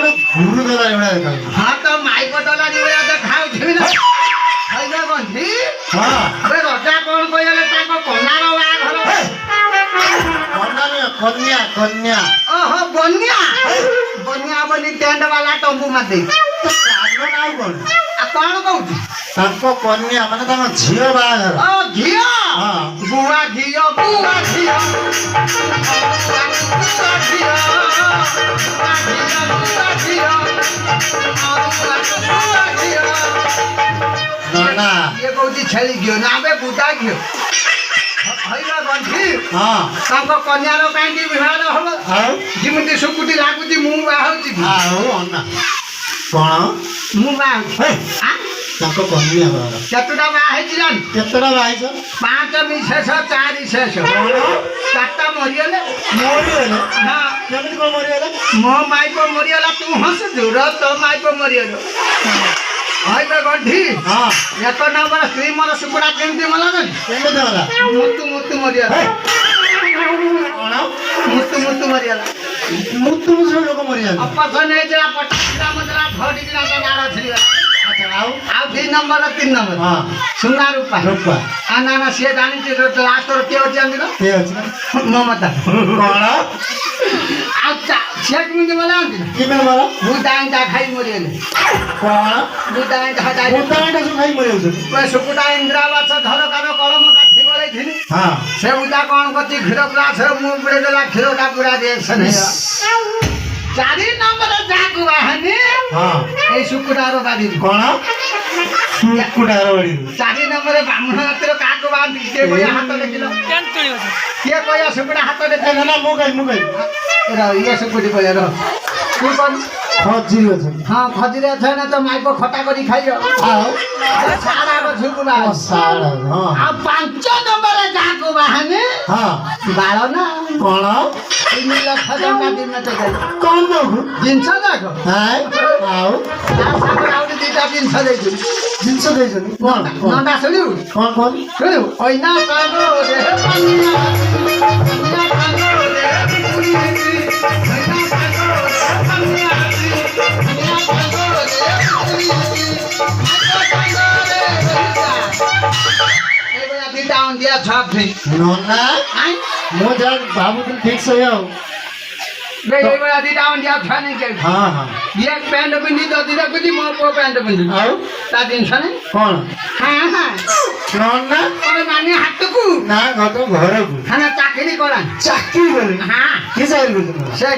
गुरु दला एवढा आहे का? हाँ तो माई को डला दिवया तो खाऊ छिबी ना हैजा बंधी हां अबे रजा कोन कहले ताको कन्यार बाघर कन्या कन्या ओहो बन्या बन्या बनी टेंट वाला टंबू माते ତାଙ୍କ ନାଁ କଣ? आ कोन कहू ତାଙ୍କ କନ୍ୟା ମାନେ ତାଙ୍କ ଝିଅ ବାହାଘର। ओ घियो ହଁ बुआ घियो बुआ घियो बुआ घियो ନନା ये कहूची छेली घियो ना बे बुटा घियो हैजा बंधी ହଁ ताको कन्यार कांडी विवाह हबो ଆଉ जिमती सुकुटी लागुची मु बाहुची ଆଉ ଅନା କଣ मु बाहु ହେ आ ତାଙ୍କ କନ୍ୟା ବାହାଘର। केतुटा बाह हेची जान କେତେଟା ବାହାହେଇଛ? 5 ମିଶେଷ 4 ଶେଷ ଚାରଟା ମରିଗଲେ ମରିଗଲେ ହଁ କେମିତି କଣ ମରିଗଲେ? ମୋ ମାଇପ ମରିଗଲା ତୁ ହସୁଛୁ ର ତୋ ମାଇପ ମରିଗଲ ହଇବେ ଗଣ୍ଠି ହଁ 1 ନମ୍ବର ସ୍ତ୍ରୀ ମୋର ସୁକୁଡ଼ା କେମିତି ମଲା ଜାଣି କେମିତି ହେଲା? ମୁତୁ ମରିଗଲା କଣ ମୁତୁ ମରିଗଲା ମୃତ୍ୟୁ ମୁସଳ ଲୋକ ମରିଗଲେ। ଅପସନ ହେଇଥିଲା ପଟାକିରା ମଜରା ଧଡ଼ିକିନା ତ ନାଳ ଛିଡ଼ିଗଲା ଆଚ୍ଛା ଆଉ ଆଉ 2 ନମ୍ବର 3 ନମ୍ବର ହଁ ସୁନା ରୂପା ରୂପା ନା ନା ସିଏ ଜାଣିଛି ଲାଷ୍ଟର କିଏ ଅଛି ଜାଣିଛ କିଏ ଅଛି ନା? ମମତା କଣ ଆଉ ସିଏ କେମିତି ମଲା ଜାଣିଛି ନା କିਵੇਂ ମର? ବୁଦା ଆଇଁଟା ଖାଇ ମରିଗଲେ କଣ ବୁଦା ଆଇଁଟା ଖାଇ ଭୂତାଣୁଟା ସବୁ ଖାଇ ମରିଯାଉଛନ୍ତି। ସୁକୁଟା ଇନ୍ଦ୍ରାବାସ ଝରକାର କଳମ କାଠି ଗଳେଇଥିଲି ହଁ ସେ ବୁଦା କ'ଣ କରୁଛି କ୍ଷୀର ଗ୍ଲାସରେ ମୁଁ ବୁଡ଼େଇ ଦେଲା କ୍ଷୀରଟା ପୁରା ରିଏକ୍ସନ ହେଇଗଲା 4 ନମ୍ବର ଯାହାକୁ ବାହାନି ହଁ ଏଇ ସୁକୁଟାର ବାଡ଼ି କଣ କୁକୁଡ଼ାର ବଡ଼ିରୁ 4 ନମ୍ବର ବ୍ରାହ୍ମଣ ଜାତିର କାହାକୁ ବାହାନ୍ତି କିଏ କହିବା ହାତ ଦେଖିଲ କିଏ କହିବା ସୁକୁଟା ହାତ ଦେଖିଲ ନା ନା ମୁଁ କହିବି ଇଏ ସୁକୁଟି କହିବା ରହ ତୁ କଣ ଖଜିରି ଅଛନ୍ତି। ହଁ ଖଜିରେ ଅଛ ନା ତ ମାଇପ ଖଟା କରି ଖାଇବ ଆଉ ସାରା ଗଛକୁ ବାହାରି ସାର ହଁ ଆଉ 5 ନମ୍ବର ଯାହାକୁ ବାହାନି ହଁ ବାଳ ନା କଣ 3 ଲକ୍ଷ ଟଙ୍କା ଦିନଟେ ଦେଲେ କଣ ଦବୁ? ଜିନିଷ ଯାକ ହାଏ ଆଉ ତା ସାଙ୍ଗରେ ଆଉ 2ଟା ଜିନିଷ ଦେଇଥିଲି ଜିନିଷ ଦେଇଛନ୍ତି କଣ କଣ ନଣ୍ଡା ଶୁଣିବୁ କଣ କଣ ଶୁଣିବୁ ଅଇନା କାଙ୍ଗ ରେ ପାନିଆ ଅଇନା କାଙ୍ଗ ରେ ପୁରୀ ଅଇନା କାଙ୍ଗ ରେ ପାନିଆ ଅଇନା କାଙ୍ଗ ରେ ପୁରୀ କାଙ୍ଗ ରେ ଏଇଭଳିଆ 2ଟା ଅଣ୍ଡିଆ ଛାପ ଦେଇ ନନା ମୁଁ ଯାହା ଭାବୁଥିଲି ଠିକ ସେ ଆଉ ଏଇଭଳିଆ 2ଟା ଅଣ୍ଡିଆ ଛୁଆ ନେଇ ଯାଉଛି ହଁ ହଁ ଇଏ ପ୍ୟାଣ୍ଟ ପିନ୍ଧି ଯଦି ଦେଖୁଛି ମୋ ପୁଅ ପ୍ୟାଣ୍ଟ ପିନ୍ଧି ଆଉ ତା ଜିନିଷ ନାହିଁ କଣ ହଁ ହଁ ନନା କଣ ନାନୀ ହାତକୁ ନା ଘରକୁ ହଁ ଚାକିରି କରା ଚାକିରି କଲେ ହଁ କି ଚାକିରି କରୁଛନ୍ତି? ସେ